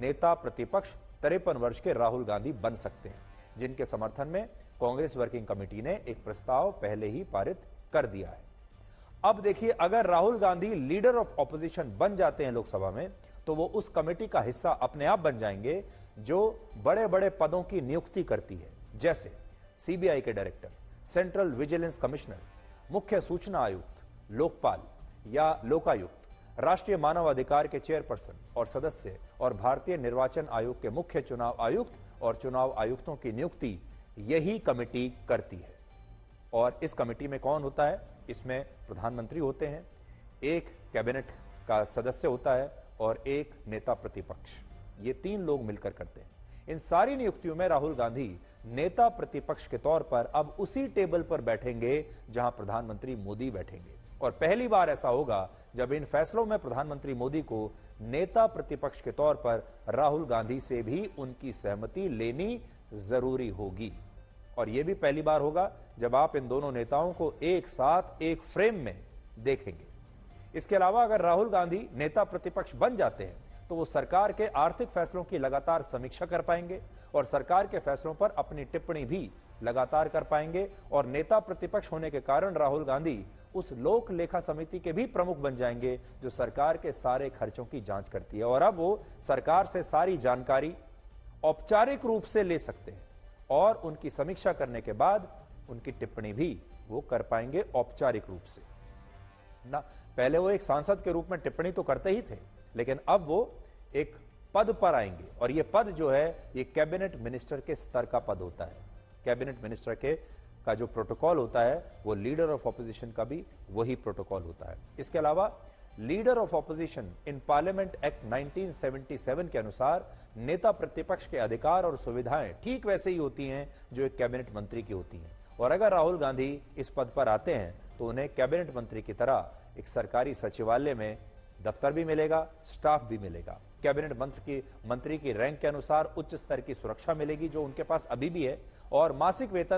नेता प्रतिपक्ष 53 वर्ष के राहुल गांधी बन सकते हैं, जिनके समर्थन में कांग्रेस वर्किंग कमेटी ने एक प्रस्ताव पहले ही पारित कर दिया है। अब देखिए, अगर Rahul Gandhi leader of opposition बन जाते हैं लोकसभा में, तो वो उस कमेटी का हिस्सा अपने आप बन जाएंगे जो बड़े बड़े पदों की नियुक्ति करती है, जैसे सीबीआई के डायरेक्टर, सेंट्रल विजिलेंस कमिश्नर, मुख्य सूचना आयुक्त, लोकपाल या लोकायुक्त, राष्ट्रीय मानव अधिकार के चेयरपर्सन और सदस्य, और भारतीय निर्वाचन आयोग के मुख्य चुनाव आयुक्त और चुनाव आयुक्तों की नियुक्ति यही कमेटी करती है। और इस कमेटी में कौन होता है? इसमें प्रधानमंत्री होते हैं, एक कैबिनेट का सदस्य होता है और एक नेता प्रतिपक्ष। ये 3 लोग मिलकर करते हैं। इन सारी नियुक्तियों में राहुल गांधी नेता प्रतिपक्ष के तौर पर अब उसी टेबल पर बैठेंगे जहां प्रधानमंत्री मोदी बैठेंगे। और पहली बार ऐसा होगा जब इन फैसलों में प्रधानमंत्री मोदी को नेता प्रतिपक्ष के तौर पर राहुल गांधी से भी उनकी सहमति लेनी जरूरी होगी। और यह भी पहली बार होगा जब आप इन दोनों नेताओं को एक साथ एक फ्रेम में देखेंगे। इसके अलावा अगर राहुल गांधी नेता प्रतिपक्ष बन जाते हैं तो वो सरकार के आर्थिक फैसलों की लगातार समीक्षा कर पाएंगे और सरकार के फैसलों पर अपनी टिप्पणी भी लगातार कर पाएंगे। और नेता प्रतिपक्ष होने के कारण राहुल गांधी उस लोक लेखा समिति के भी प्रमुख बन जाएंगे जो सरकार के सारे खर्चों की जांच करती है। और अब वो सरकार से सारी जानकारी औपचारिक रूप से ले सकते हैं और उनकी समीक्षा करने के बाद उनकी टिप्पणी भी वो कर पाएंगे औपचारिक रूप से ना। पहले वो एक सांसद के रूप में टिप्पणी तो करते ही थे, लेकिन अब वो एक पद पर आएंगे और ये पद जो है ये कैबिनेट मिनिस्टर के स्तर का पद होता है। कैबिनेट मिनिस्टर का जो प्रोटोकॉल होता है वो लीडर ऑफ ऑपोजिशन का भी वही प्रोटोकॉल होता है। इसके अलावा leader of opposition in parliament act 1977 के अनुसार नेता प्रतिपक्ष के अधिकार और सुविधाएं ठीक वैसे ही होती हैं जो एक कैबिनेट मंत्री की होती हैं। और अगर राहुल गांधी इस पद पर आते हैं तो उन्हें कैबिनेट मंत्री की तरह एक सरकारी सचिवालय में दफ्तर भी मिलेगा, स्टाफ भी मिलेगा। कैबिनेट मंत्री की रैंक के अनुसार उच्च स्तर की सुरक्षा मिलेगी जो उनके पास अभी भी है, और मासिक वेतन